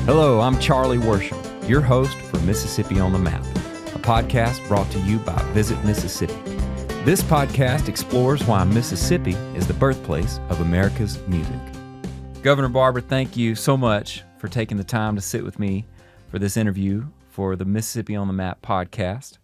Hello, I'm Charlie Worsham, your host for Mississippi on the Map, a podcast brought to you by Visit Mississippi. This podcast explores why Mississippi is the birthplace of America's music. Governor Barbour, thank you so much for taking the time to sit with me for this interview for the Mississippi on the Map podcast.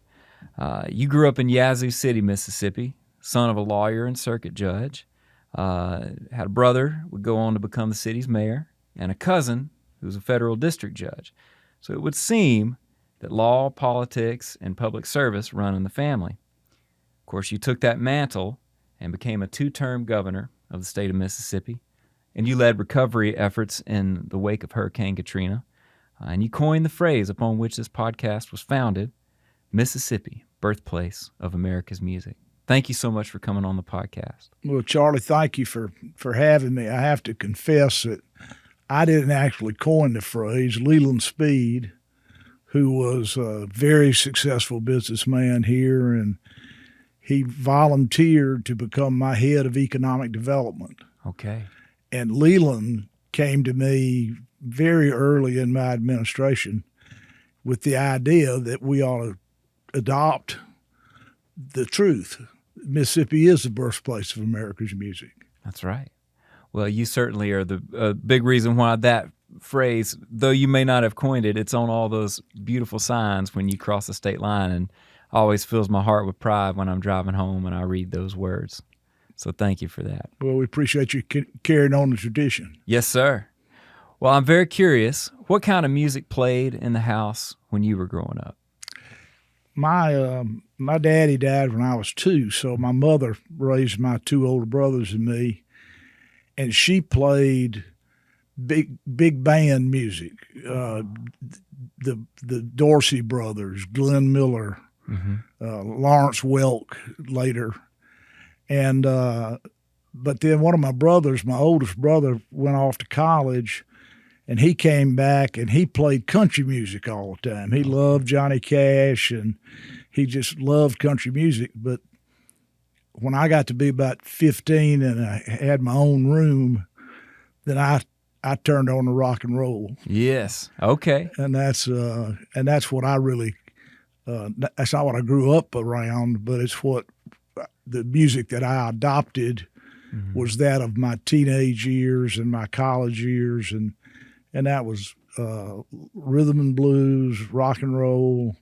You grew up in Yazoo City, Mississippi, son of a lawyer and circuit judge. Had a brother who would go on to become the city's mayor, and a cousin who was a federal district judge. So it would seem that law, politics, and public service run in the family. Of course, you took that mantle and became a two-term governor of the state of Mississippi, and you led recovery efforts in the wake of Hurricane Katrina, and you coined the phrase upon which this podcast was founded, Mississippi, birthplace of America's music. Thank you so much for coming on the podcast. Well, Charlie, thank you for having me. I have to confess that I didn't actually coin the phrase. Leland Speed, who was a very successful businessman here, and he volunteered to become my head of economic development. Okay. And Leland came to me very early in my administration with the idea that we ought to adopt the truth. Mississippi is the birthplace of America's music. That's right. Well, you certainly are the big reason why that phrase, though you may not have coined it, it's on all those beautiful signs when you cross the state line, and always fills my heart with pride when I'm driving home and I read those words. So thank you for that. Well, we appreciate you carrying on the tradition. Yes, sir. Well, I'm very curious, what kind of music played in the house when you were growing up? My daddy died when I was 2, so my mother raised my 2 older brothers and me, and she played big band music. The Dorsey brothers, Glenn Miller, Lawrence Welk later, and but then one of my brothers, my oldest brother, went off to college. And he came back and he played country music all the time. He loved Johnny Cash and he just loved country music. But when I got to be about 15 and I had my own room, then I turned on the rock and roll. Yes. Okay. And that's what I really that's not what I grew up around, but it's what the music that I adopted was that of my teenage years and my college years, and that was rhythm and blues, rock and roll.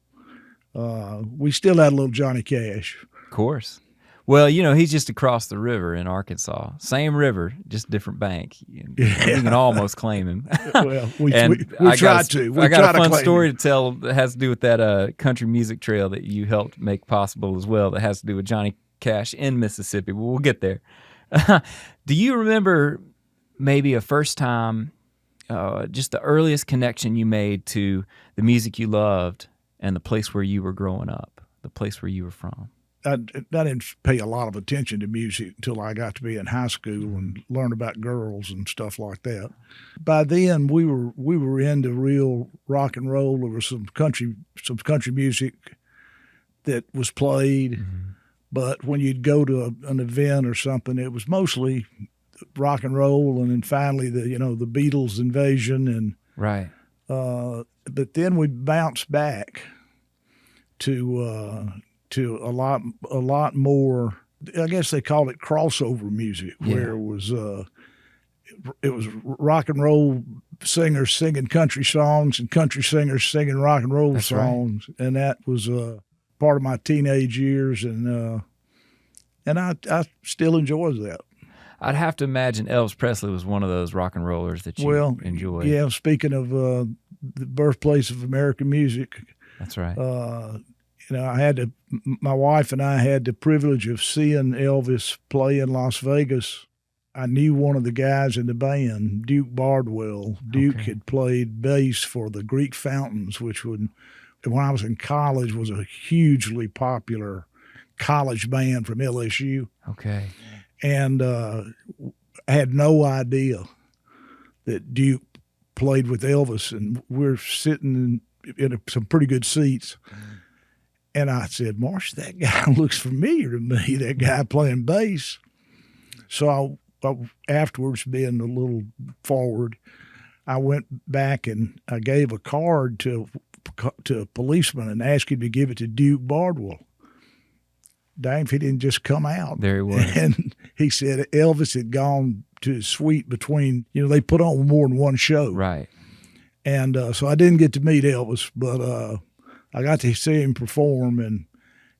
We still had a little Johnny Cash. Of course. Well, you know, he's just across the river in Arkansas. Same river, just different bank. You can almost claim him. Well, we tried to. I got a fun story to tell that has to do with that country music trail that you helped make possible as well, that has to do with Johnny Cash in Mississippi. But we'll get there. Do you remember maybe a first time, just the earliest connection you made to the music you loved and the place where you were growing up, the place where you were from? I didn't pay a lot of attention to music until I got to be in high school and learn about girls and stuff like that. By then, we were into real rock and roll. There was some country music that was played, but when you'd go to an event or something, it was mostly rock and roll, and then finally the Beatles invasion, and right. But then we bounced back to a lot more. I guess they called it crossover music, where it was rock and roll singers singing country songs and country singers singing rock and roll songs, right. And that was part of my teenage years, and I still enjoy that. I'd have to imagine Elvis Presley was one of those rock and rollers that you enjoyed. Yeah, speaking of the birthplace of American music. That's right. My wife and I had the privilege of seeing Elvis play in Las Vegas. I knew one of the guys in the band, Duke Bardwell. Duke had played bass for the Greek Fountains, which when I was in college was a hugely popular college band from LSU. Okay. And I had no idea that Duke played with Elvis, and we're sitting in some pretty good seats. And I said, Marsh, that guy looks familiar to me, that guy playing bass. So I afterwards, being a little forward, I went back and I gave a card to a policeman and asked him to give it to Duke Bardwell. Dang if he didn't just come out. There he was. And he said Elvis had gone to his suite between, they put on more than one show. Right. And so I didn't get to meet Elvis, but I got to see him perform, and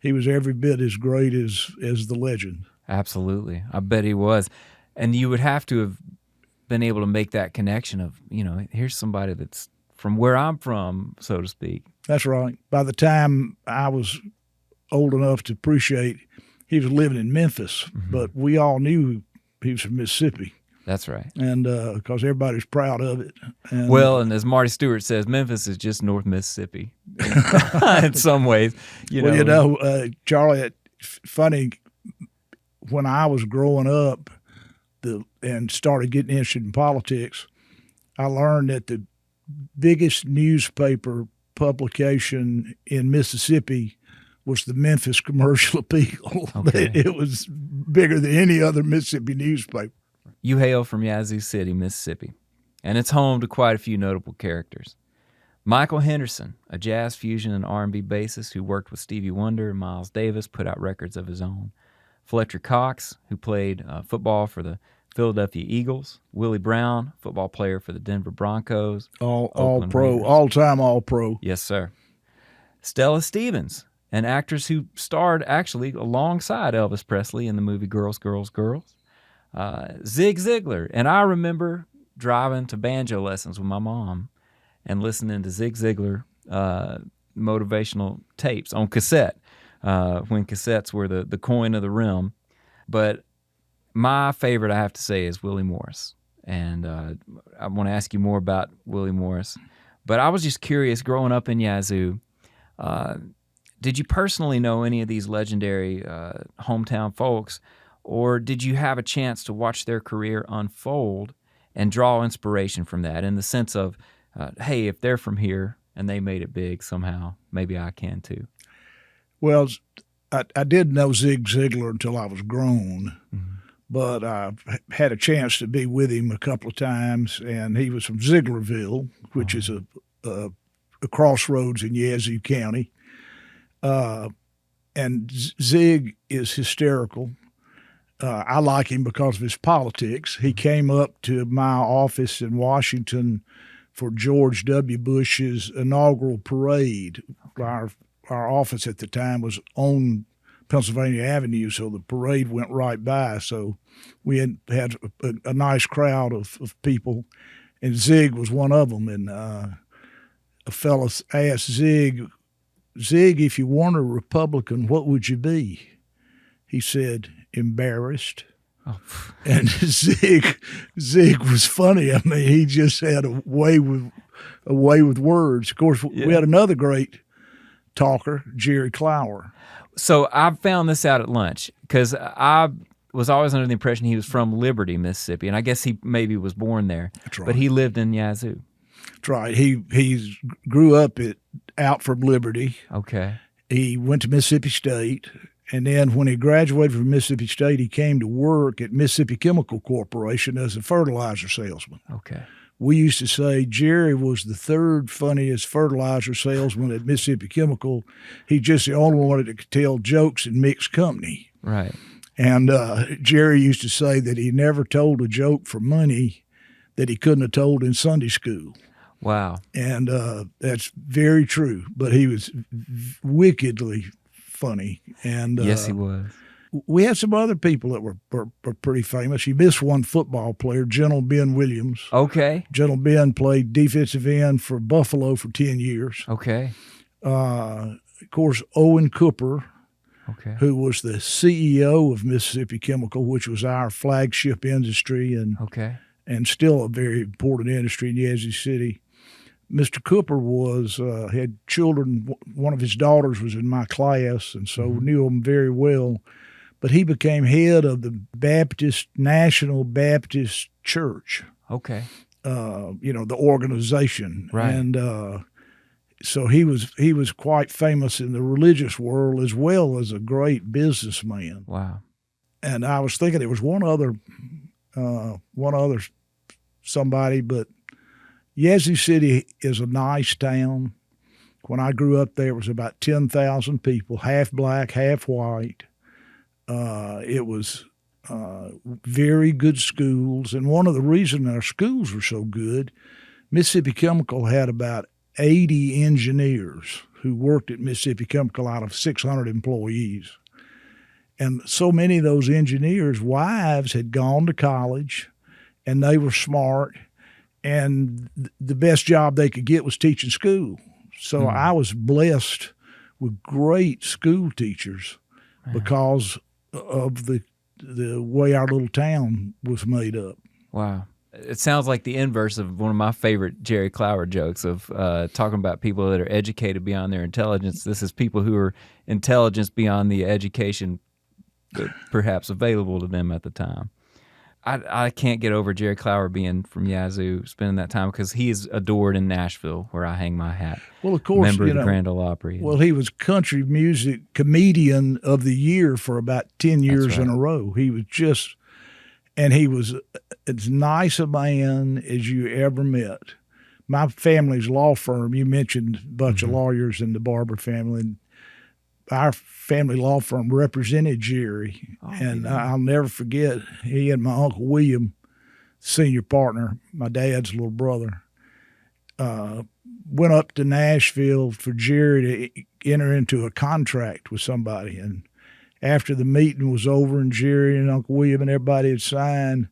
he was every bit as great as the legend. Absolutely. I bet he was. And you would have to have been able to make that connection of, here's somebody that's from where I'm from, so to speak. That's right. By the time I was old enough to appreciate, he was living in Memphis, but we all knew he was from Mississippi. That's right. And because everybody's proud of it. And, and as Marty Stewart says, Memphis is just North Mississippi in some ways. Charlie, it's funny, when I was growing up and started getting interested in politics, I learned that the biggest newspaper publication in Mississippi was the Memphis Commercial Appeal. Okay. It was bigger than any other Mississippi newspaper. You hail from Yazoo City, Mississippi, and it's home to quite a few notable characters. Michael Henderson, a jazz fusion and R&B bassist who worked with Stevie Wonder and Miles Davis, put out records of his own. Fletcher Cox, who played football for the Philadelphia Eagles. Willie Brown, football player for the Denver Broncos. All pro, all-time all-pro. Yes, sir. Stella Stevens, an actress who starred actually alongside Elvis Presley in the movie Girls, Girls, Girls. Zig Ziglar. And I remember driving to banjo lessons with my mom and listening to Zig Ziglar motivational tapes on cassette when cassettes were the coin of the realm. But my favorite, I have to say, is Willie Morris. And I want to ask you more about Willie Morris. But I was just curious, growing up in Yazoo, did you personally know any of these legendary hometown folks, or did you have a chance to watch their career unfold and draw inspiration from that in the sense of, hey, if they're from here and they made it big somehow, maybe I can too? Well, I did know Zig Ziglar until I was grown, but I had a chance to be with him a couple of times, and he was from Zieglerville, which is a crossroads in Yazoo County. And Zig is hysterical. I like him because of his politics. He came up to my office in Washington for George W. Bush's inaugural parade. Our office at the time was on Pennsylvania Avenue, so the parade went right by. So we had a nice crowd of people, and Zig was one of them. And a fellow asked Zig, if you weren't a Republican, what would you be? He said, embarrassed. Oh. And Zig was funny. I mean, he just had a way with words. Of course, we had another great talker, Jerry Clower. So I found this out at lunch because I was always under the impression he was from Liberty, Mississippi, and I guess he maybe was born there. That's right. But he lived in Yazoo. That's right. He grew up out from Liberty. Okay. He went to Mississippi State. And then when he graduated from Mississippi State, he came to work at Mississippi Chemical Corporation as a fertilizer salesman. Okay. We used to say Jerry was the third funniest fertilizer salesman at Mississippi Chemical. He's just the only one that could tell jokes in mixed company. Right. And Jerry used to say that he never told a joke for money that he couldn't have told in Sunday school. Wow. And that's very true. But he was wickedly funny. And yes, he was. We had some other people that were pretty famous. You missed one football player, Gentle Ben Williams. Okay. Gentle Ben played defensive end for Buffalo for 10 years. Okay. Of course, Owen Cooper, who was the CEO of Mississippi Chemical, which was our flagship industry and still a very important industry in Yazoo City. Mr. Cooper had children. One of his daughters was in my class, and so knew him very well. But he became head of the National Baptist Church. Okay. The organization. Right. And so he was quite famous in the religious world as well as a great businessman. Wow. And I was thinking there was one other somebody, but Yazoo City is a nice town. When I grew up there, it was about 10,000 people, half black, half white. It was very good schools. And one of the reasons our schools were so good, Mississippi Chemical had about 80 engineers who worked at Mississippi Chemical out of 600 employees. And so many of those engineers' wives had gone to college, and they were smart, and the best job they could get was teaching school. So I was blessed with great school teachers because of the way our little town was made up. Wow. It sounds like the inverse of one of my favorite Jerry Clower jokes of talking about people that are educated beyond their intelligence. This is people who are intelligence beyond the education perhaps available to them at the time. I can't get over Jerry Clower being from Yazoo, spending that time, because he is adored in Nashville, where I hang my hat. Well, of course, member of the Grand Ole Opry. Well, he was country music comedian of the year for about 10 years in a row. He was just, and he was as nice a man as you ever met. My family's law firm, you mentioned a bunch of lawyers in the Barbour family, and our family law firm represented Jerry, I'll never forget, he and my Uncle William, senior partner, my dad's little brother, went up to Nashville for Jerry to enter into a contract with somebody. And after the meeting was over and Jerry and Uncle William and everybody had signed,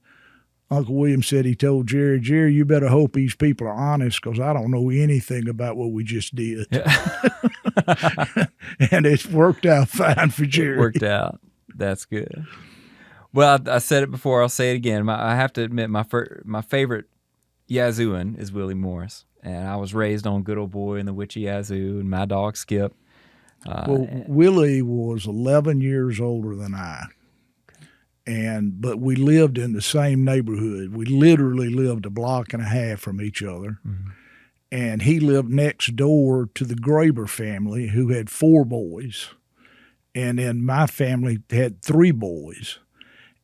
Uncle William said he told Jerry, you better hope these people are honest, because I don't know anything about what we just did. Yeah. And it worked out fine for Jerry. It worked out. That's good. Well, I said it before. I'll say it again. I have to admit, my favorite Yazooan is Willie Morris. And I was raised on Good Old Boy and the Witchy Yazoo and My Dog Skip. Willie was 11 years older than I. But we lived in the same neighborhood. We literally lived a block and a half from each other. Mm-hmm. And he lived next door to the Graber family, who had 4 boys. And then my family had 3 boys.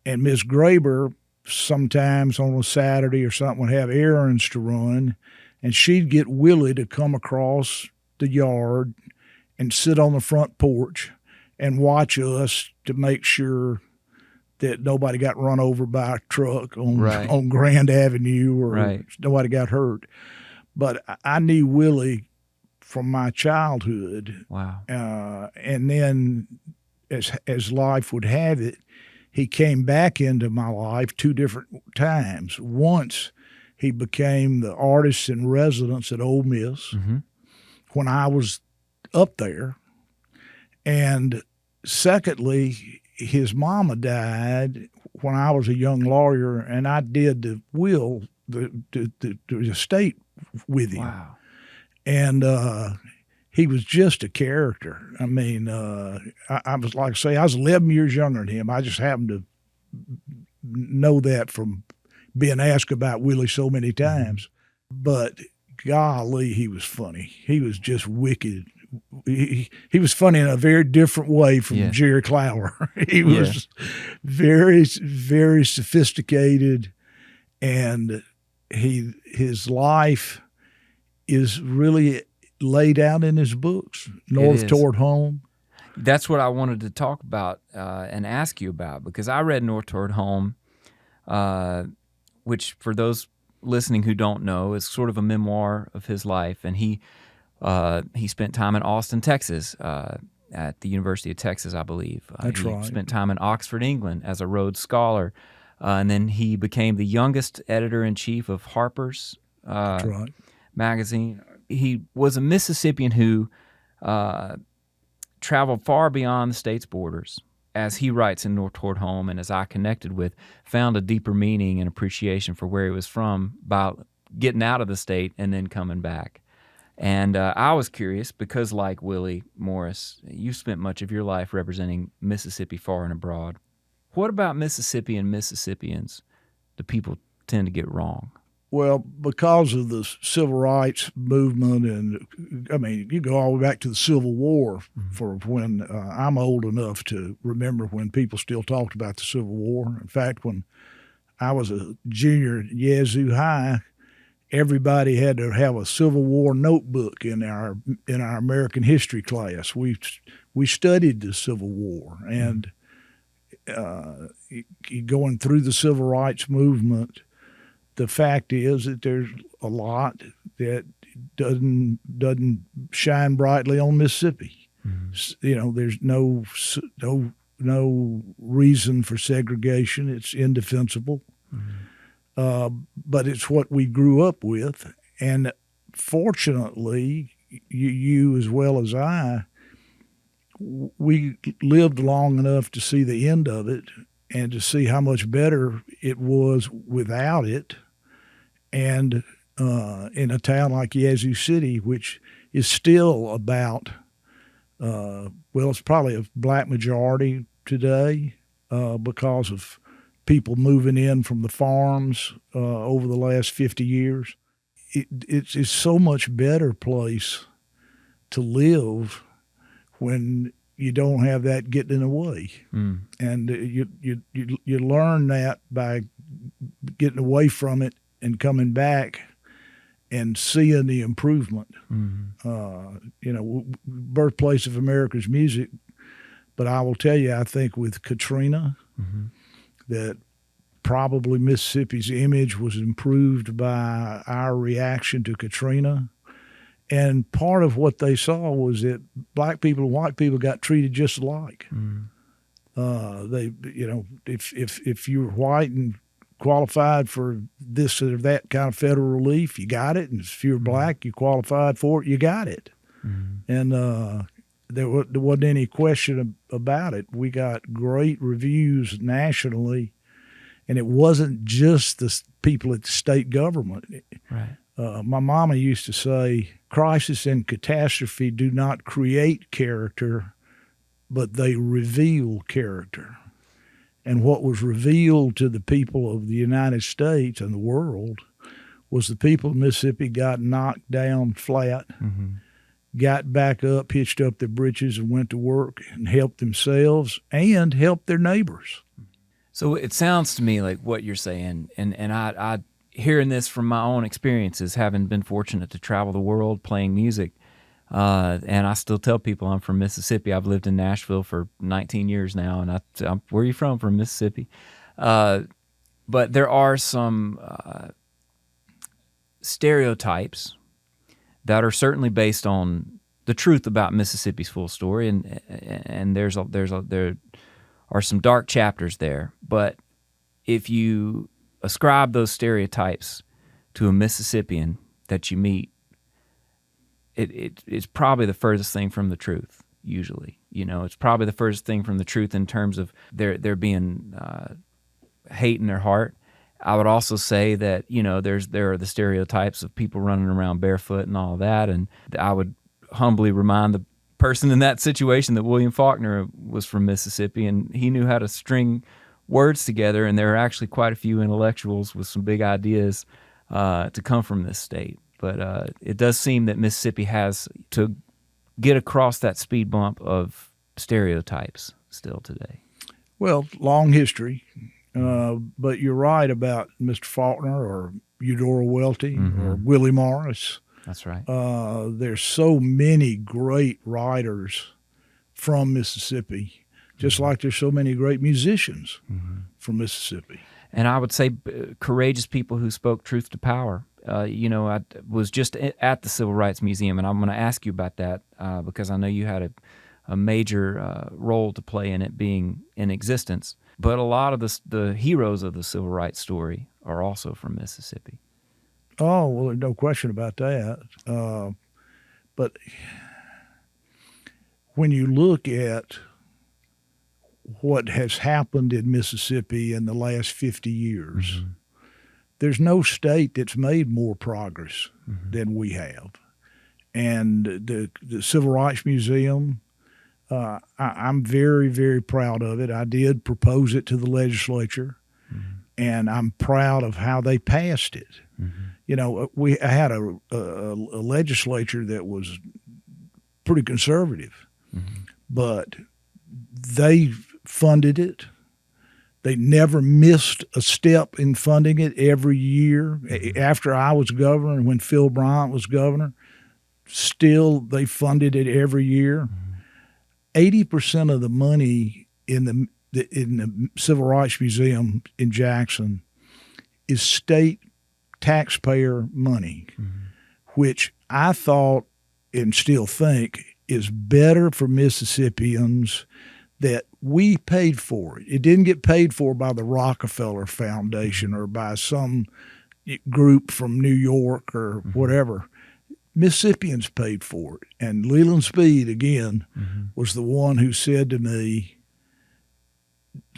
And Miss Graber sometimes on a Saturday or something would have errands to run, and she'd get Willie to come across the yard and sit on the front porch and watch us to make sure that nobody got run over by a truck on Grand Avenue, or nobody got hurt. But I knew Willie from my childhood. Wow. And then as life would have it, he came back into my life 2 different times. Once he became the artist in residence at Ole Miss when I was up there. And secondly, his mama died when I was a young lawyer, and I did the will, the estate with him. Wow. And he was just a character. I mean, I was, like I say, I was 11 years younger than him. I just happened to know that from being asked about Willie so many times. But golly, he was funny. He was just wicked. He was funny in a very different way from Jerry Clower. He was very, very sophisticated, and his life is really laid out in his books, North Toward Home. That's what I wanted to talk about and ask you about, because I read North Toward Home, which for those listening who don't know is sort of a memoir of his life, and he spent time in Austin, Texas, at the University of Texas, I believe. That's right. He spent time in Oxford, England as a Rhodes Scholar, and then he became the youngest editor-in-chief of Harper's magazine. He was a Mississippian who traveled far beyond the state's borders, as he writes in North Toward Home, and as I connected with, found a deeper meaning and appreciation for where he was from by getting out of the state and then coming back. And I was curious because, like Willie Morris, you spent much of your life representing Mississippi far and abroad. What about Mississippi and Mississippians do people tend to get wrong? Well, because of the civil rights movement, and I mean, you go all the way back to the Civil War for when I'm old enough to remember when people still talked about the Civil War. In fact, when I was a junior at Yazoo High, everybody had to have a Civil War notebook in our American history class. We studied the Civil War, and going through the civil rights movement, the fact is that there's a lot that doesn't shine brightly on Mississippi. Mm-hmm. There's no reason for segregation. It's indefensible. Mm-hmm. But it's what we grew up with, and fortunately, you as well as I, we lived long enough to see the end of it and to see how much better it was without it. And in a town like Yazoo City, which is still about, it's probably a black majority today because of people moving in from the farms over the last 50 years. It's so much better place to live when you don't have that getting in the way. Mm. And you learn that by getting away from it and coming back and seeing the improvement. Mm-hmm. Birthplace of America's music. But I will tell you, I think with Katrina, mm-hmm. that probably Mississippi's image was improved by our reaction to Katrina. And part of what they saw was that black people and white people got treated just alike. Mm. If you were white and qualified for this or that kind of federal relief, you got it. And if you were black, you qualified for it, you got it. Mm. And there wasn't any question about it. We got great reviews nationally, and it wasn't just the people at the state government. Right. My mama used to say, crisis and catastrophe do not create character, but they reveal character. And what was revealed to the people of the United States and the world was the people of Mississippi got knocked down flat, mm-hmm. got back up, hitched up their britches, and went to work and helped themselves and helped their neighbors. So it sounds to me like what you're saying, and I hearing this from my own experiences, having been fortunate to travel the world playing music, and I still tell people I'm from Mississippi. I've lived in Nashville for 19 years now, and I'm where are you from? From Mississippi. But there are some stereotypes that are certainly based on the truth about Mississippi's full story, and there are some dark chapters there. But if you ascribe those stereotypes to a Mississippian that you meet, it's probably the furthest thing from the truth. Usually, it's probably the furthest thing from the truth in terms of there being hate in their heart. I would also say that there are the stereotypes of people running around barefoot and all that, and I would humbly remind the person in that situation that William Faulkner was from Mississippi, and he knew how to string words together, and there are actually quite a few intellectuals with some big ideas to come from this state. But it does seem that Mississippi has to get across that speed bump of stereotypes still today. Well, long history, but you're right about Mr. Faulkner or Eudora Welty, mm-hmm. or Willie Morris. That's right. There's so many great writers from Mississippi, just mm-hmm. like there's so many great musicians mm-hmm. from Mississippi. And I would say courageous people who spoke truth to power. I was just at the Civil Rights Museum, and I'm going to ask you about that because I know you had a major role to play in it being in existence. But a lot of the heroes of the Civil Rights story are also from Mississippi. Oh, well, there's no question about that. But when you look at what has happened in Mississippi in the last 50 years, mm-hmm. there's no state that's made more progress mm-hmm. than we have. And the Civil Rights Museum, I'm very, very proud of it. I did propose it to the legislature, mm-hmm. and I'm proud of how they passed it. Mm-hmm. I had a legislature that was pretty conservative, mm-hmm. but they funded it. They never missed a step in funding it every year. After I was governor and when Phil Bryant was governor, still they funded it every year. 80% of the money in the Civil Rights Museum in Jackson is state taxpayer money, which I thought and still think is better for Mississippians that we paid for it. It didn't get paid for by the Rockefeller Foundation or by some group from New York or whatever. Mississippians paid for it. And Leland Speed, again, was the one who said to me,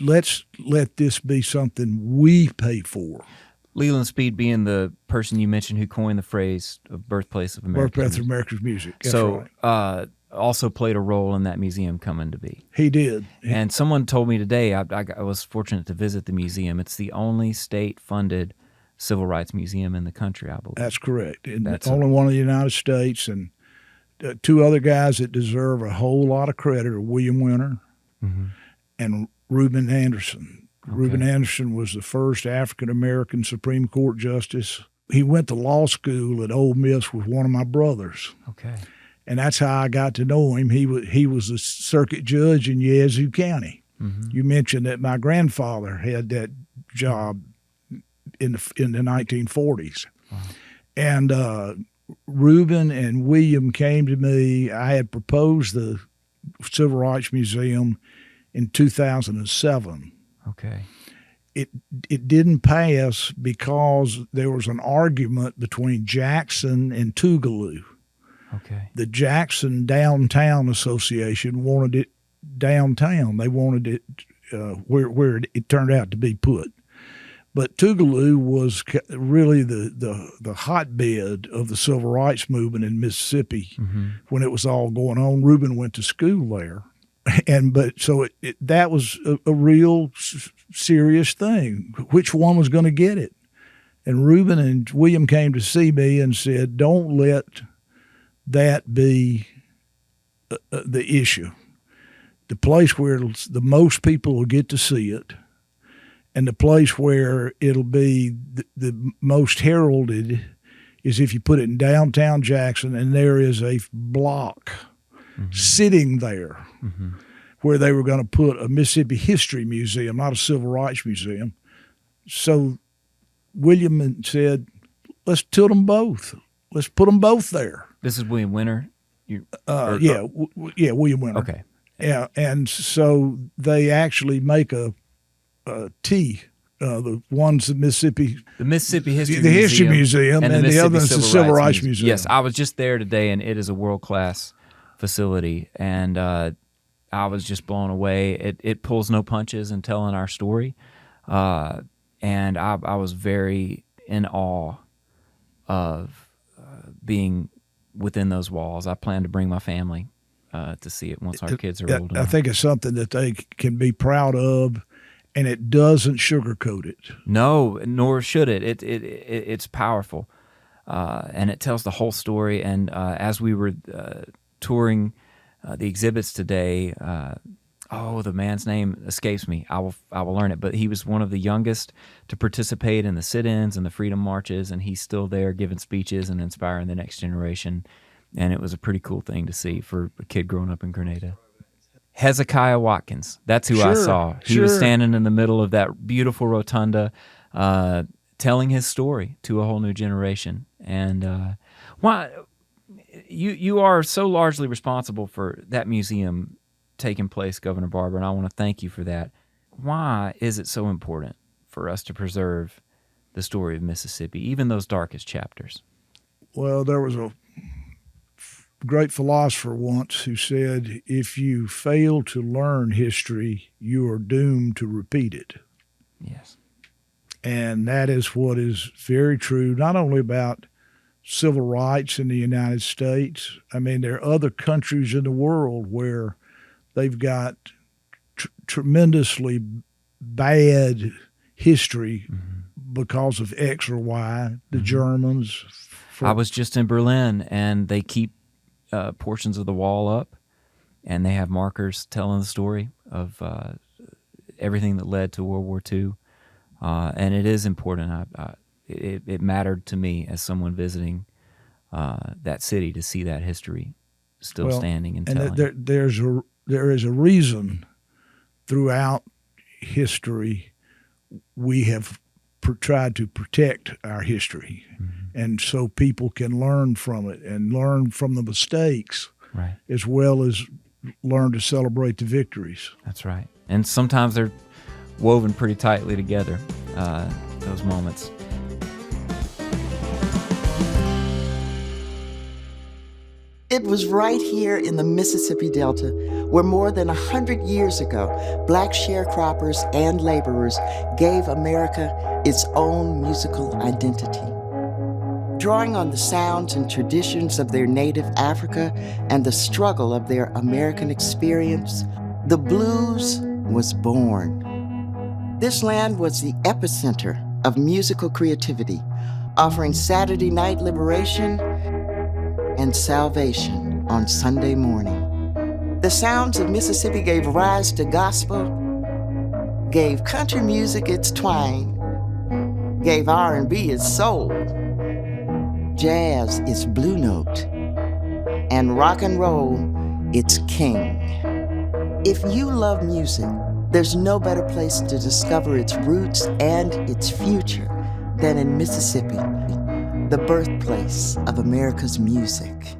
let's let this be something we pay for. Leland Speed being the person you mentioned who coined the phrase of Birthplace of America. Birthplace of America's music. That's so, right. Also played a role in that museum coming to be. He did. And someone told me today, I was fortunate to visit the museum. It's the only state-funded civil rights museum in the country, I believe. That's correct. And that's only one in the United States. And two other guys that deserve a whole lot of credit are William Winter and Reuben Anderson. Okay. Reuben Anderson was the first African-American Supreme Court justice. He went to law school at Ole Miss with one of my brothers. Okay. And that's how I got to know him. He was a circuit judge in Yazoo County. You mentioned that my grandfather had that job in the 1940s. Wow. And Reuben and William came to me. I had proposed the Civil Rights Museum in 2007. Okay. It didn't pass because there was an argument between Jackson and Tougaloo. Okay. The Jackson Downtown Association wanted it downtown. They wanted it where it turned out to be put. But Tougaloo was really the hotbed of the civil rights movement in Mississippi when it was all going on. Reuben went to school there. So that was a real serious thing. Which one was going to get it? And Reuben and William came to see me and said, don't let that be the issue. The place where the most people will get to see it and the place where it'll be the most heralded is if you put it in downtown Jackson and there is a block sitting there where they were going to put a Mississippi History Museum, not a Civil Rights Museum. So William said, let's tilt them both. Let's put them both there. This is William Winter? William Winter. Okay. Yeah, and so they actually make a T. The one's the Mississippi History Museum, and the other is the Civil Rights Museum. Yes, I was just there today, and it is a world-class facility, and I was just blown away. It pulls no punches in telling our story, and I was very in awe of being within those walls. I plan to bring my family to see it once our kids are old enough. I think it's something that they can be proud of, and it doesn't sugarcoat it. No, nor should it. It's powerful, and it tells the whole story. And as we were touring the exhibits today, the man's name escapes me. I will learn it. But he was one of the youngest to participate in the sit-ins and the freedom marches, and he's still there giving speeches and inspiring the next generation. And it was a pretty cool thing to see for a kid growing up in Grenada. Hezekiah Watkins, that's who I saw. He was standing in the middle of that beautiful rotunda, telling his story to a whole new generation. And you are so largely responsible for that museum taking place, Governor Barbour, and I want to thank you for that. Why is it so important for us to preserve the story of Mississippi, even those darkest chapters? Well, there was a great philosopher once who said, if you fail to learn history, you are doomed to repeat it. Yes. And that is what is very true, not only about civil rights in the United States. I mean, there are other countries in the world where they've got tremendously bad history because of X or Y, the Germans. I was just in Berlin, and they keep portions of the wall up, and they have markers telling the story of everything that led to World War II. And it is important. It mattered to me as someone visiting that city to see that history still standing and telling. And there is a reason throughout history we have tried to protect our history, and so people can learn from it and learn from the mistakes, right, as well as learn to celebrate the victories. That's right. And sometimes they're woven pretty tightly together, those moments. It was right here in the Mississippi Delta where more than 100 years ago, Black sharecroppers and laborers gave America its own musical identity. Drawing on the sounds and traditions of their native Africa and the struggle of their American experience, the blues was born. This land was the epicenter of musical creativity, offering Saturday night liberation and salvation on Sunday morning. The sounds of Mississippi gave rise to gospel, gave country music its twang, gave R&B its soul, jazz its blue note, and rock and roll its king. If you love music, there's no better place to discover its roots and its future than in Mississippi, the birthplace of America's music.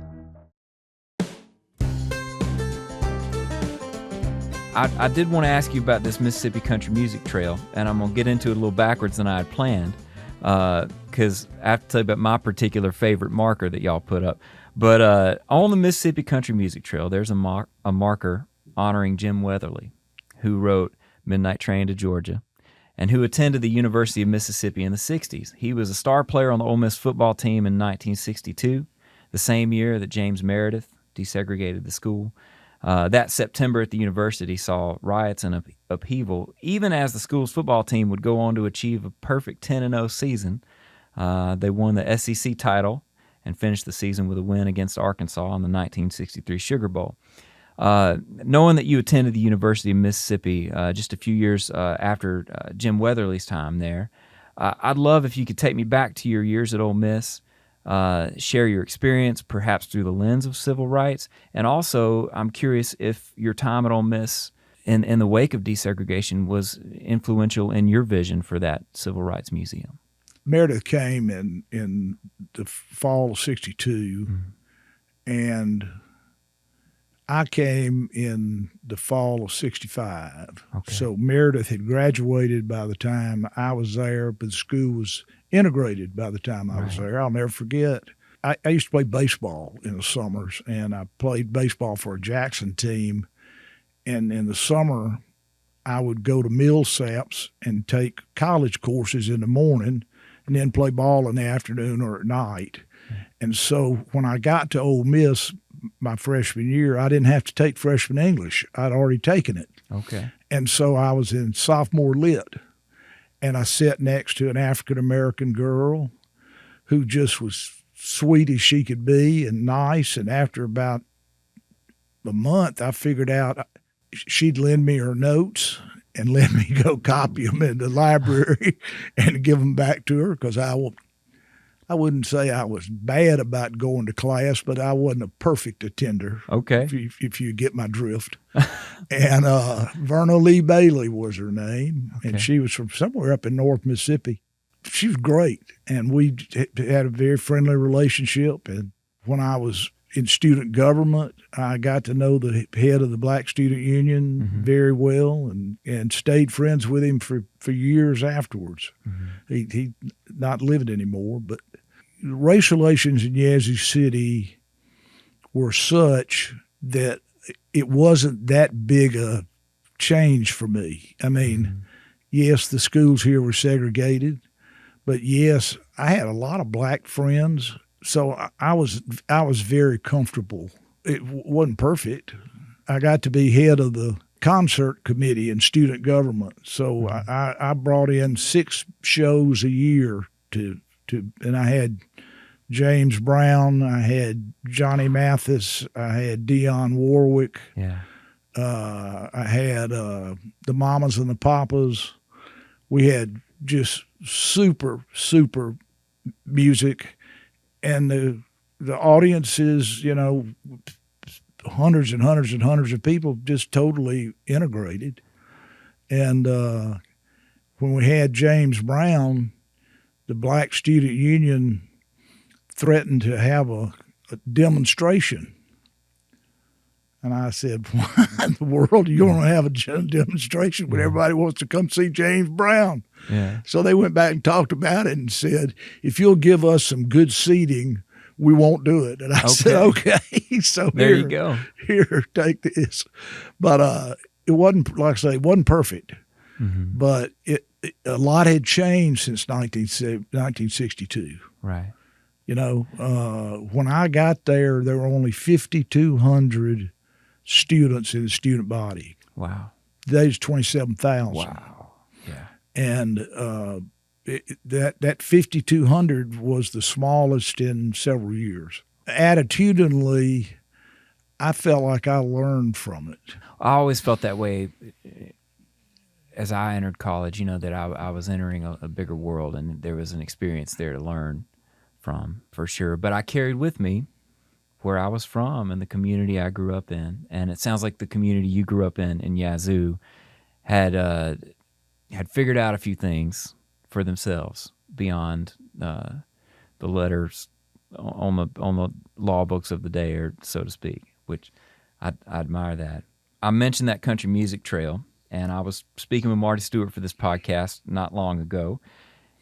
I did want to ask you about this Mississippi Country Music Trail, and I'm going to get into it a little backwards than I had planned, because I have to tell you about my particular favorite marker that y'all put up. But on the Mississippi Country Music Trail, there's a marker honoring Jim Weatherly, who wrote Midnight Train to Georgia, and who attended the University of Mississippi in the 60s. He was a star player on the Ole Miss football team in 1962, the same year that James Meredith desegregated the school. That September at the university saw riots and upheaval, even as the school's football team would go on to achieve a perfect 10-0 season. They won the SEC title and finished the season with a win against Arkansas in the 1963 Sugar Bowl. Knowing that you attended the University of Mississippi just a few years after Jim Weatherly's time there, I'd love if you could take me back to your years at Ole Miss, share your experience, perhaps through the lens of civil rights, and also I'm curious if your time at Ole Miss in the wake of desegregation was influential in your vision for that Civil Rights Museum. Meredith came in the fall of '62, and I came in the fall of '65. Okay. So Meredith had graduated by the time I was there, but the school was integrated by the time I was there. I'll never forget. I used to play baseball in the summers, and I played baseball for a Jackson team. And in the summer, I would go to Millsaps and take college courses in the morning and then play ball in the afternoon or at night. And so when I got to Ole Miss my freshman year, I didn't have to take freshman English. I'd already taken it. Okay. And so I was in sophomore lit, and I sat next to an African-American girl who just was sweet as she could be and nice. And after about a month, I figured out she'd lend me her notes and let me go copy them in the library and give them back to her, because I wouldn't say I was bad about going to class, but I wasn't a perfect attender. Okay. If you get my drift. And Verna Lee Bailey was her name, and she was from somewhere up in North Mississippi. She was great, and we had a very friendly relationship. And when I was in student government, I got to know the head of the Black Student Union very well, and stayed friends with him for years afterwards. He not living anymore, but race relations in Yazoo City were such that it wasn't that big a change for me. I mean, yes, the schools here were segregated, but yes, I had a lot of black friends, so I was very comfortable. It wasn't perfect. I got to be head of the concert committee in student government, so I brought in 6 shows a year and I had James Brown, I had Johnny Mathis, I had Dionne Warwick, I had the Mamas and the Papas. We had just super music, and the audience is, hundreds and hundreds and hundreds of people, just totally integrated. And when we had James Brown, the Black Student Union threatened to have a demonstration. And I said, why in the world are you going to have a demonstration when everybody wants to come see James Brown? Yeah. So they went back and talked about it and said, if you'll give us some good seating, we won't do it. And I said, okay. So there you go. Here, take this. But it wasn't, like I say, it wasn't perfect. Mm-hmm. But a lot had changed since 1962. Right. When I got there were only 5,200 students in the student body. Wow. Today's 27,000. Wow. Yeah. And that 5,200 was the smallest in several years. Attitudinally, I felt like I learned from it. I always felt that way as I entered college, that I was entering a bigger world, and there was an experience there to learn from, for sure. But I carried with me where I was from and the community I grew up in. And it sounds like the community you grew up in Yazoo, had figured out a few things for themselves beyond the letters on the law books of the day, or so to speak, which I admire that. I mentioned that country music trail, and I was speaking with Marty Stewart for this podcast not long ago,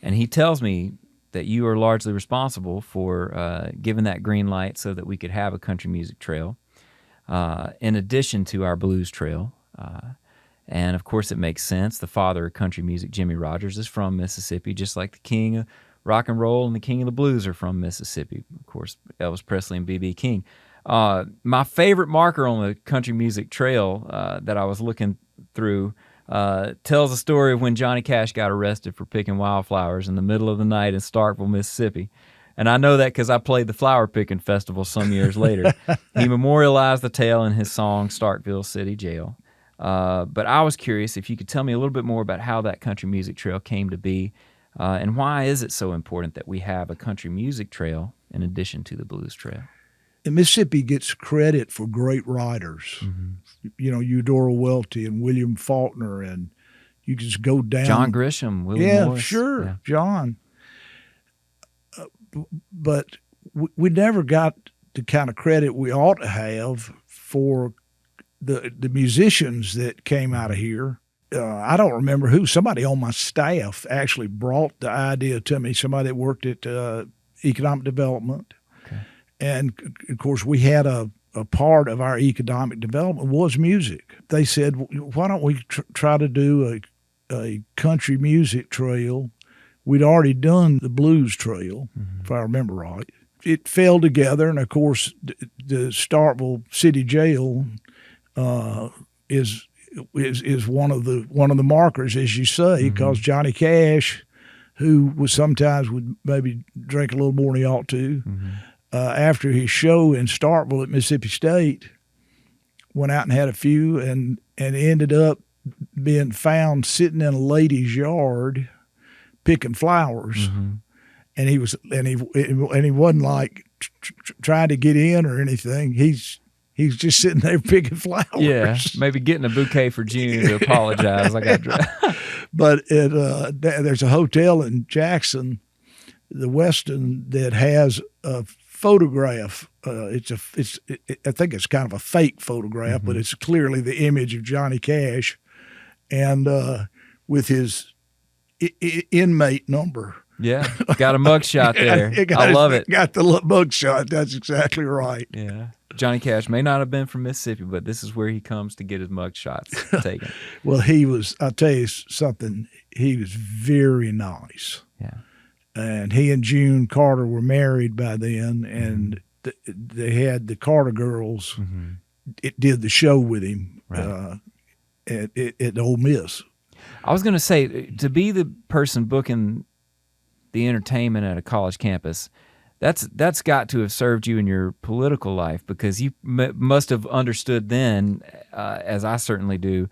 and he tells me that you are largely responsible for giving that green light so that we could have a country music trail, in addition to our blues trail. And, of course, it makes sense. The father of country music, Jimmie Rodgers, is from Mississippi, just like the king of rock and roll and the king of the blues are from Mississippi. Of course, Elvis Presley and B.B. King. My favorite marker on the country music trail that I was looking through tells a story of when Johnny Cash got arrested for picking wildflowers in the middle of the night in Starkville, Mississippi. And I know that because I played the flower picking festival some years later. He memorialized the tale in his song, Starkville City Jail. But I was curious if you could tell me a little bit more about how that country music trail came to be, and why is it so important that we have a country music trail in addition to the blues trail? And Mississippi gets credit for great writers. Mm-hmm. Eudora Welty and William Faulkner, and you can just go down. John Grisham, Willie Morris. Yeah, sure, John. But we never got the kind of credit we ought to have for the musicians that came out of here. I don't remember who. Somebody on my staff actually brought the idea to me, somebody that worked at economic development. Okay. And, of course, we had a part of our economic development was music. They said, why don't we try to do a country music trail? We'd already done the blues trail, mm-hmm. if I remember right. It fell together, and, of course, the Starkville City Jail is one of the markers, as you say, because mm-hmm. Johnny Cash, who would maybe drink a little more than he ought to, mm-hmm. After his show in Starkville at Mississippi State, went out and had a few, and ended up being found sitting in a lady's yard picking flowers, mm-hmm. and he wasn't like trying to get in or anything. He's just sitting there picking flowers. Yeah, maybe getting a bouquet for June to apologize. I got But there's a hotel in Jackson, the Westin, that has a photograph. I think it's kind of a fake photograph, mm-hmm. but it's clearly the image of Johnny Cash, and with his inmate number. Yeah, got a mugshot there. I love it. Got the mugshot. That's exactly right. Yeah. Johnny Cash may not have been from Mississippi, but this is where he comes to get his mugshots taken. Well, I'll tell you something, he was very nice. Yeah. And he and June Carter were married by then, and mm-hmm. They had the Carter girls. Mm-hmm. It did the show with him right. At Ole Miss. I was going to say, to be the person booking the entertainment at a college campus, That's got to have served you in your political life, because you must have understood then, as I certainly do,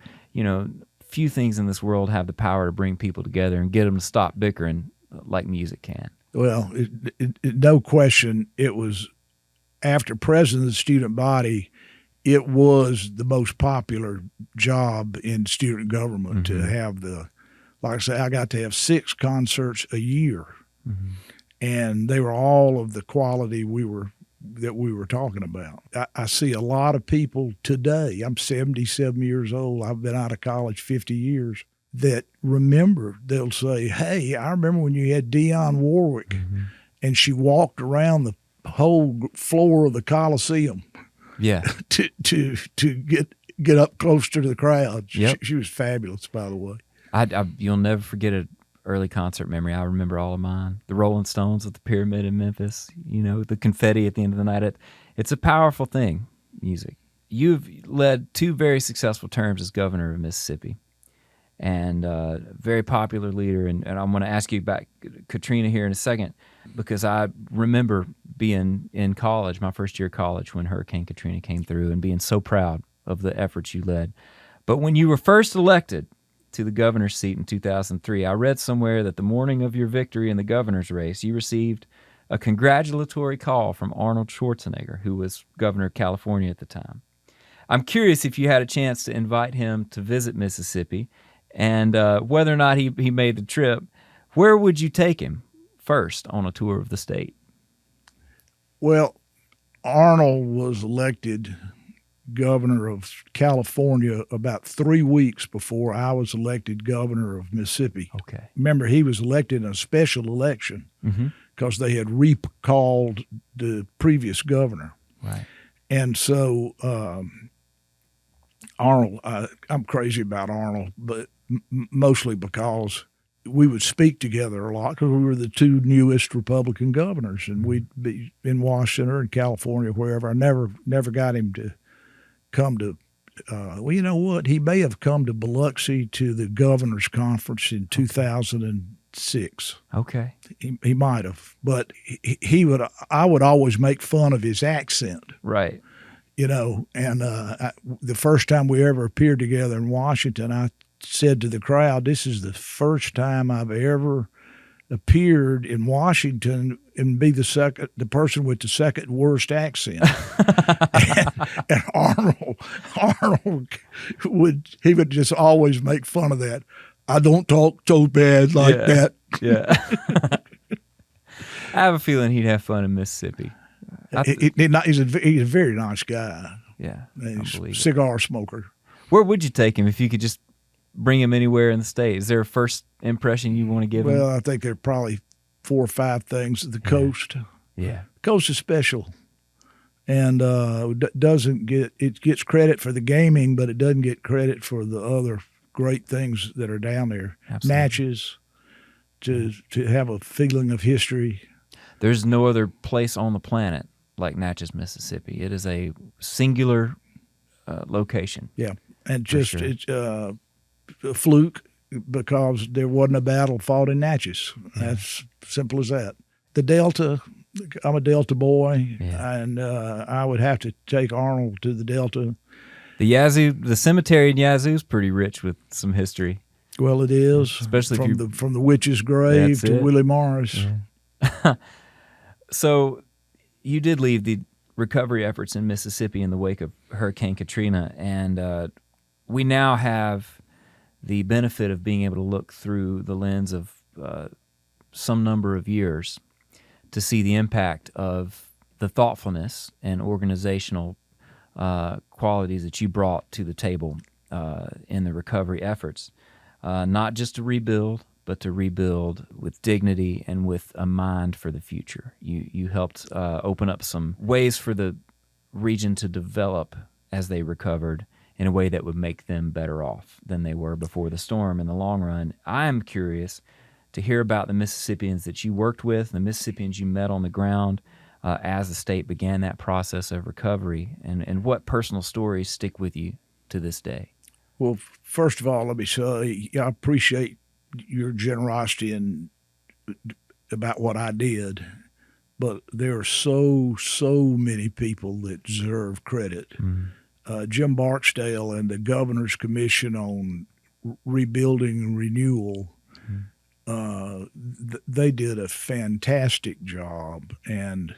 few things in this world have the power to bring people together and get them to stop bickering like music can. Well, no question, it was after president of the student body, it was the most popular job in student government to have like I say, I got to have 6 concerts a year. And they were all of the quality that we were talking about. I see a lot of people today, I'm 77 years old, I've been out of college 50 years, that remember, they'll say, hey, I remember when you had Dionne Warwick and she walked around the whole floor of the Coliseum to get up close to the crowd. She was fabulous, by the way. You'll never forget an early concert memory. I remember all of mine. The Rolling Stones at the Pyramid in Memphis, the confetti at the end of the night. It's a powerful thing, music. You've led 2 very successful terms as governor of Mississippi, and a very popular leader. And I'm going to ask you about Katrina here in a second, because I remember being in college, my first year of college, when Hurricane Katrina came through, and being so proud of the efforts you led. But when you were first elected to the governor's seat in 2003, I read somewhere that the morning of your victory in the governor's race, you received a congratulatory call from Arnold Schwarzenegger, who was governor of California at the time. I'm curious if you had a chance to invite him to visit Mississippi, and whether or not he made the trip. Where would you take him first on a tour of the state? Well, Arnold was elected governor of California about 3 weeks before I was elected governor of Mississippi. Okay. Remember, he was elected in a special election because they had recalled the previous governor. Right. And so Arnold, I'm crazy about Arnold, but mostly because we would speak together a lot, because we were the 2 newest Republican governors, and we'd be in Washington or in California, wherever. I never got him to come to, well, you know what? He may have come to Biloxi to the governor's conference in 2006. Okay. He might have, but I would always make fun of his accent. Right. And the first time we ever appeared together in Washington, I said to the crowd, this is the first time I've ever appeared in Washington and be the person with the second worst accent. and Arnold would just always make fun of that. I don't talk so bad like that. Yeah. I have a feeling he'd have fun in Mississippi. He's a very nice guy. Yeah, he's a cigar smoker. Where would you take him if you could just bring him anywhere in the state? Is there a first impression you want to give him? Well, I think there are probably 4 or 5 things. The coast. Yeah. Coast is special. And it gets credit for the gaming, but it doesn't get credit for the other great things that are down there. Absolutely. Natchez, to have a feeling of history. There's no other place on the planet like Natchez, Mississippi. It is a singular location. Yeah, and just it's a fluke because there wasn't a battle fought in Natchez. That's simple as that. The Delta, I'm a Delta boy, and I would have to take Arnold to the Delta. The cemetery in Yazoo is pretty rich with some history. Well, it is, especially from the witch's grave to Willie Morris. Yeah. So you did leave the recovery efforts in Mississippi in the wake of Hurricane Katrina, and we now have the benefit of being able to look through the lens of some number of years to see the impact of the thoughtfulness and organizational qualities that you brought to the table in the recovery efforts, not just to rebuild, but to rebuild with dignity and with a mind for the future. You helped open up some ways for the region to develop as they recovered in a way that would make them better off than they were before the storm in the long run. I'm curious to hear about the Mississippians that you worked with, the Mississippians you met on the ground as the state began that process of recovery, and what personal stories stick with you to this day. Well, first of all, let me say I appreciate your generosity about what I did. but there are so many people that deserve credit. Jim Barksdale and the Governor's Commission on Rebuilding and Renewal, they did a fantastic job, and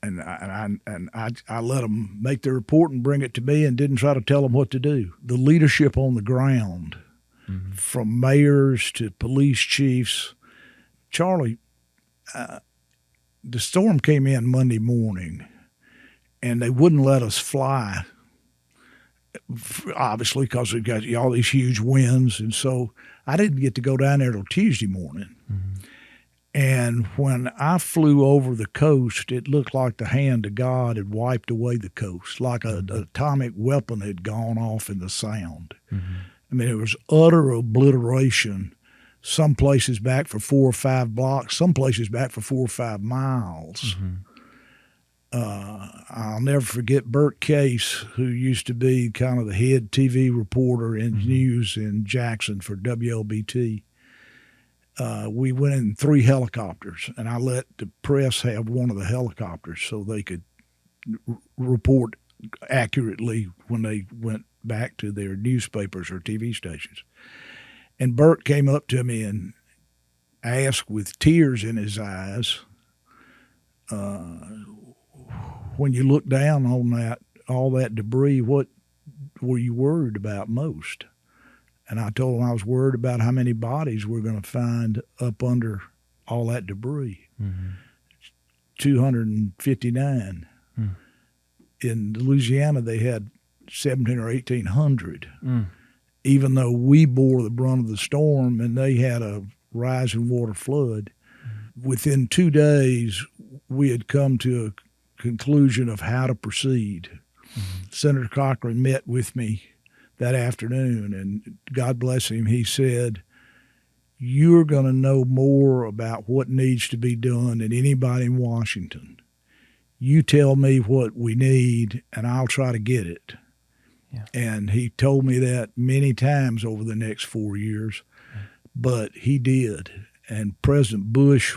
I let them make the report and bring it to me, and didn't try to tell them what to do. The leadership on the ground, from mayors to police chiefs. Charlie, the storm came in Monday morning, and they wouldn't let us fly, obviously, because we've got all these huge winds. And so I didn't get to go down there till Tuesday morning. And when I flew over the coast, it looked like the hand of God had wiped away the coast, like an atomic weapon had gone off in the sound. I mean, it was utter obliteration. Some places back for 4 or 5 blocks, some places back for 4 or 5 miles. I'll never forget Bert Case, who used to be kind of the head TV reporter in news in Jackson for WLBT. We went in 3 helicopters, and I let the press have one of the helicopters so they could report accurately when they went back to their newspapers or TV stations. And Bert came up to me and asked with tears in his eyes, when you look down on all that debris, what were you worried about most? And I told him I was worried about how many bodies we're going to find up under all that debris. 259. In Louisiana, they had 1,700 or 1,800. Even though we bore the brunt of the storm and they had a rising water flood, within 2 days, we had come to a conclusion of how to proceed. Senator Cochran met with me that afternoon, and God bless him, he said, "You're going to know more about what needs to be done than anybody in Washington. You tell me what we need, and I'll try to get it." And he told me that many times over the next 4 years, but he did. And President Bush,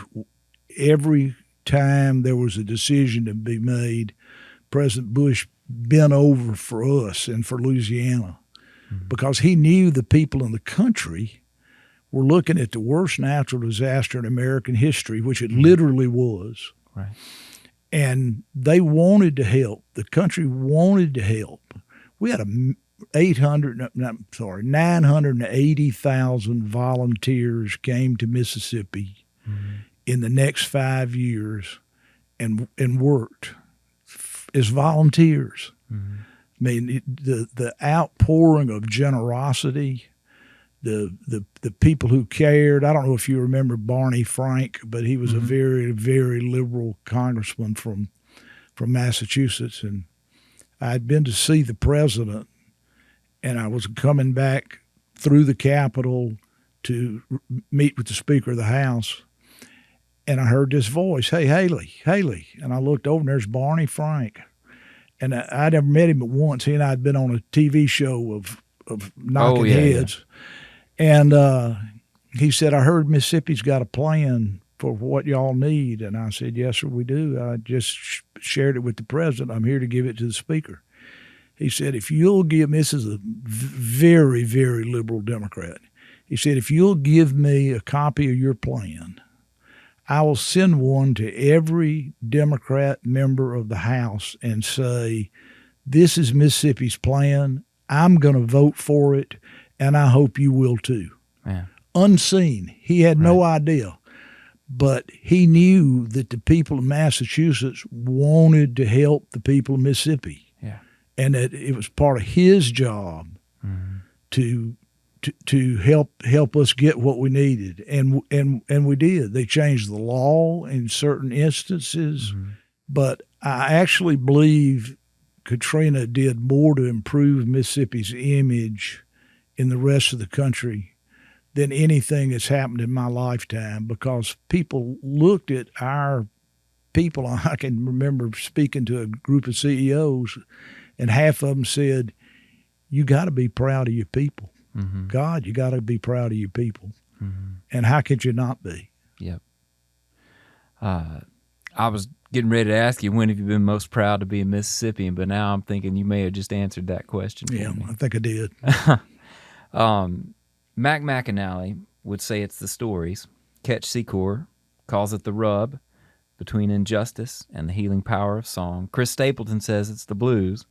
every time there was a decision to be made, President Bush bent over for us and for Louisiana, because he knew the people in the country were looking at the worst natural disaster in American history, which it literally was. And they wanted to help. The country wanted to help. We had 980,000 volunteers came to Mississippi in the next 5 years and worked as volunteers. I mean, the outpouring of generosity, the people who cared. I don't know if you remember Barney Frank, but he was a very, very liberal congressman from Massachusetts, and I'd been to see the president, and I was coming back through the Capitol to meet with the Speaker of the House, and I heard this voice, "Hey, Haley." And I looked over, and there's Barney Frank. And I'd never met him but once. He and I had been on a TV show of knocking heads. And he said, "I heard Mississippi's got a plan for what y'all need." And I said, "Yes, sir, we do. I just shared it with the president. I'm here to give it to the Speaker." He said, "If you'll give," this is a very, very liberal Democrat. He said, "If you'll give me a copy of your plan, I will send one to every Democrat member of the House and say, this is Mississippi's plan. I'm going to vote for it, and I hope you will too." Man. Unseen. He had no idea. But he knew that the people of Massachusetts wanted to help the people of Mississippi. And that it was part of his job to help us get what we needed, and we did. They changed the law in certain instances, but I actually believe Katrina did more to improve Mississippi's image in the rest of the country than anything that's happened in my lifetime, because people looked at our people. I can remember speaking to a group of CEOs, and half of them said, "You got to be proud of your people. God, you got to be proud of your people." And how could you not be? Yep. I was getting ready to ask you, when have you been most proud to be a Mississippian? But now I'm thinking you may have just answered that question for me. I think I did. Mac McAnally would say it's the stories. Ketch Secor calls it the rub between injustice and the healing power of song. Chris Stapleton says it's the blues.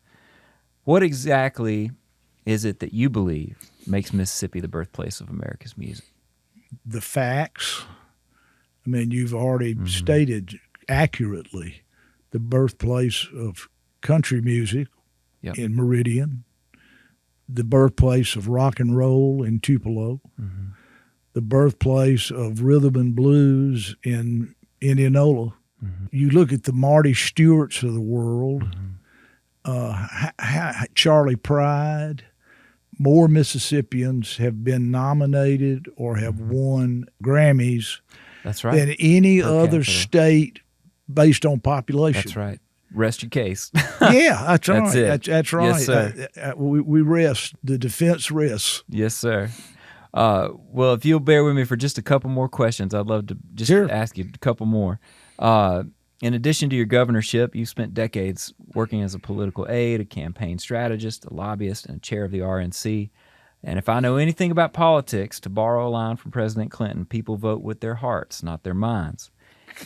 What exactly is it that you believe makes Mississippi the birthplace of America's music? The facts. I mean, you've already stated accurately the birthplace of country music in Meridian, the birthplace of rock and roll in Tupelo, the birthplace of rhythm and blues in Indianola. You look at the Marty Stewarts of the world, Charlie Pride. More Mississippians have been nominated or have won Grammys than any other state based on population. That's right. Rest your case. Yeah, that's right. That's right. Yes, sir. We rest. The defense rests. Yes, sir. Well, if you'll bear with me for just a couple more questions, I'd love to just ask you a couple more. In addition to your governorship, you spent decades working as a political aide, a campaign strategist, a lobbyist, and a chair of the RNC. And if I know anything about politics, to borrow a line from President Clinton, people vote with their hearts, not their minds.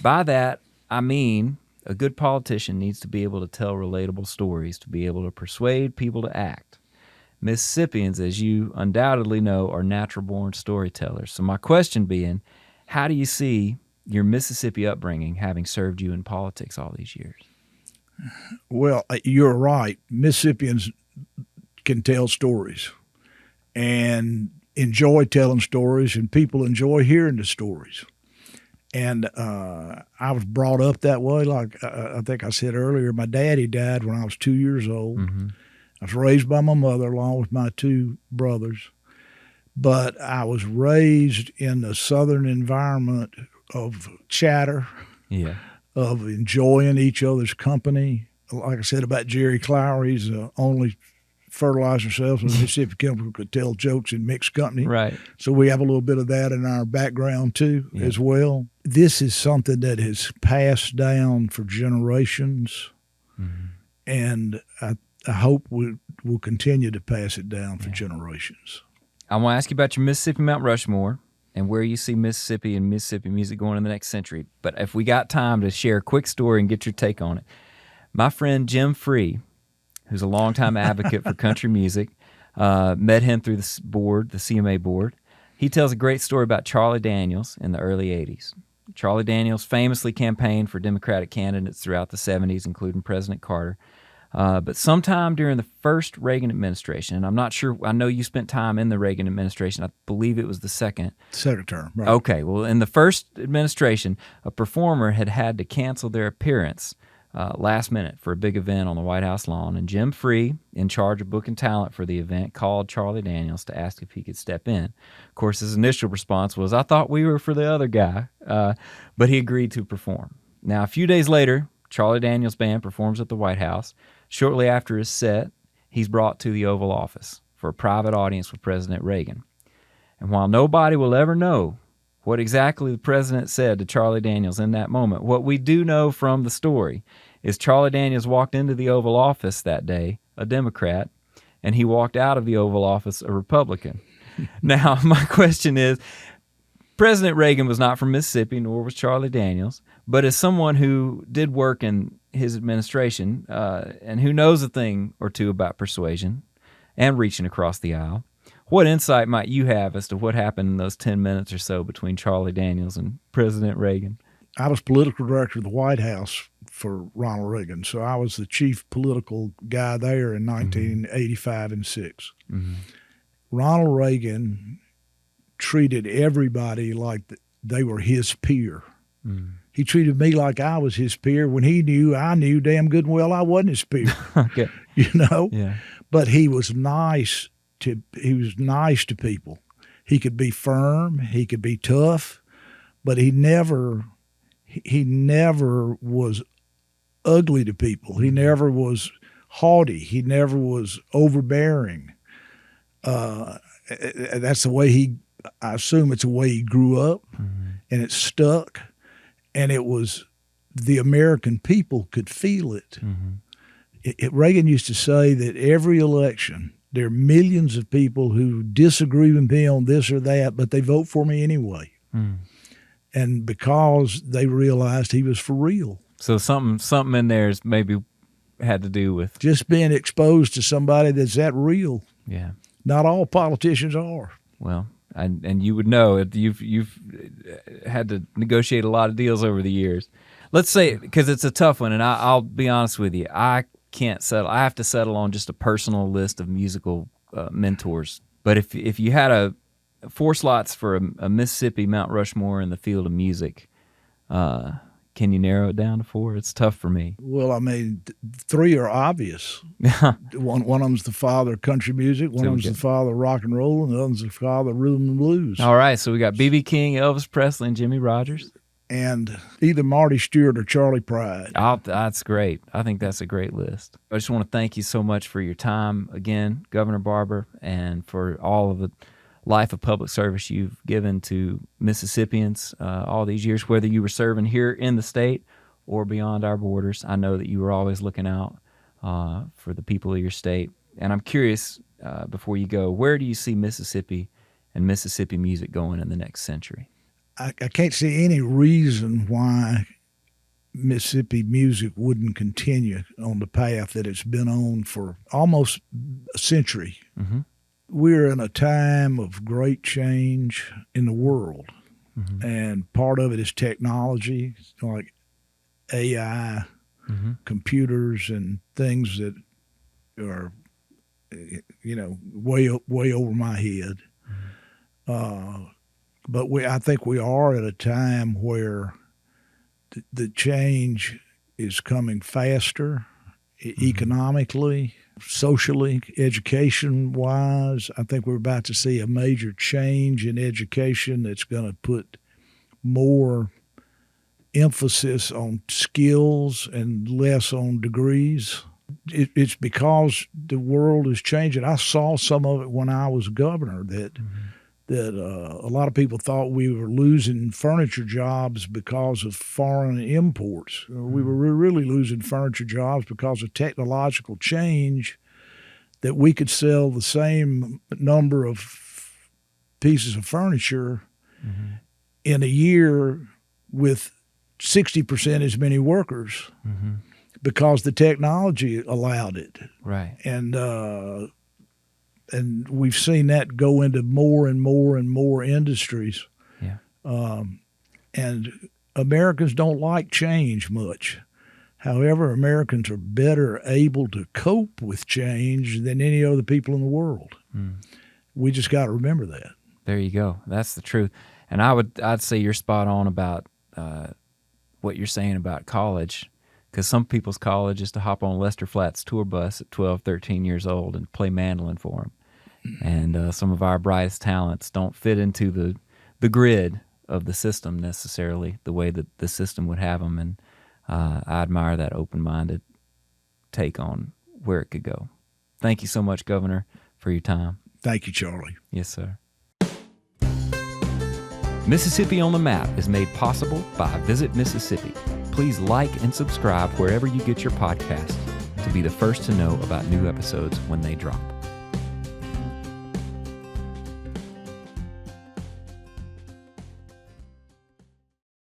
By that, I mean a good politician needs to be able to tell relatable stories, to be able to persuade people to act. Mississippians, as you undoubtedly know, are natural-born storytellers. So my question being, how do you see your Mississippi upbringing having served you in politics all these years? Well, you're right. Mississippians can tell stories and enjoy telling stories, and people enjoy hearing the stories. And I was brought up that way. Like I think I said earlier, my daddy died when I was 2 years old. I was raised by my mother along with my two brothers. But I was raised in the southern environment of chatter, of enjoying each other's company. Like I said about Jerry Clower, he's the only fertilizer salesman in Mississippi Chemical could tell jokes in mixed company. Right. So we have a little bit of that in our background too, as well. This is something that has passed down for generations, and I hope we'll continue to pass it down for generations. I want to ask you about your Mississippi Mount Rushmore and where you see Mississippi and Mississippi music going in the next century. But if we got time to share a quick story and get your take on it. My friend Jim Free, who's a longtime advocate for country music, met him through the board, the CMA board. He tells a great story about Charlie Daniels in the early 80s. Charlie Daniels famously campaigned for Democratic candidates throughout the 70s, including President Carter. But sometime during the first Reagan administration, and I'm not sure, I know you spent time in the Reagan administration. I believe it was the second term. Right. Okay, well, in the first administration, a performer had to cancel their appearance last minute for a big event on the White House lawn, and Jim Free, in charge of booking talent for the event, called Charlie Daniels to ask if he could step in. Of course, his initial response was, "I thought we were for the other guy," but he agreed to perform. Now, a few days later, Charlie Daniels' band performs at the White House. Shortly after his set, he's brought to the Oval Office for a private audience with President Reagan. And while nobody will ever know what exactly the president said to Charlie Daniels in that moment, what we do know from the story is Charlie Daniels walked into the Oval Office that day a Democrat, and he walked out of the Oval Office a Republican. Now, my question is, President Reagan was not from Mississippi, nor was Charlie Daniels, but as someone who did work in his administration and who knows a thing or two about persuasion and reaching across the aisle, what insight might you have as to what happened in those 10 minutes or so between Charlie Daniels and President Reagan? I was political director of the White House for Ronald Reagan, so I was the chief political guy there in 1985 and 6. Ronald Reagan treated everybody like they were his peer. He treated me like I was his peer when I knew damn good and well I wasn't his peer. Okay. You know? Yeah. But he was nice to people. He could be firm, he could be tough, but he never was ugly to people. He never was haughty. He never was overbearing. That's the way I assume it's the way he grew up, and it stuck. And it was the American people could feel it. Reagan used to say that every election, there are millions of people who disagree with me on this or that, but they vote for me anyway. And because they realized he was for real. So something in there is maybe had to do with just being exposed to somebody that's that real. Yeah. Not all politicians are. Well, and you would know if you've had to negotiate a lot of deals over the years. Let's say, because it's a tough one, and I'll be honest with you, I can't settle. I have to settle on just a personal list of musical mentors. But if you had 4 slots for a Mississippi Mount Rushmore in the field of music, can you narrow it down to 4? It's tough for me. Well, I mean, 3 are obvious. One of them's the father of country music, one of them's the father of rock and roll, and the other's the father of rhythm and blues. All right, so we got B.B. King, Elvis Presley, and Jimmy Rogers. And either Marty Stewart or Charlie Pride. That's great. I think that's a great list. I just want to thank you so much for your time again, Governor Barbour, and for all of the life of public service you've given to Mississippians all these years, whether you were serving here in the state or beyond our borders. I know that you were always looking out for the people of your state. And I'm curious, before you go, where do you see Mississippi and Mississippi music going in the next century? I can't see any reason why Mississippi music wouldn't continue on the path that it's been on for almost a century. We're in a time of great change in the world, and part of it is technology, like AI, computers, and things that are, way over my head. But I think we are at a time where the change is coming faster, economically, socially, education-wise. I think we're about to see a major change in education that's going to put more emphasis on skills and less on degrees. It's because the world is changing. I saw some of it when I was governor, that a lot of people thought we were losing furniture jobs because of foreign imports. We were really losing furniture jobs because of technological change, that we could sell the same number of pieces of furniture in a year with 60% as many workers because the technology allowed it. Right. And we've seen that go into more and more and more industries. Yeah. And Americans don't like change much. However, Americans are better able to cope with change than any other people in the world. We just got to remember that. There you go. That's the truth. And I'd say you're spot on about what you're saying about college, because some people's college is to hop on Lester Flatt's tour bus at 12, 13 years old and play mandolin for them. And some of our brightest talents don't fit into the grid of the system necessarily, the way that the system would have them. And I admire that open-minded take on where it could go. Thank you so much, Governor, for your time. Thank you, Charlie. Yes, sir. Mississippi on the Map is made possible by Visit Mississippi. Please like and subscribe wherever you get your podcasts to be the first to know about new episodes when they drop.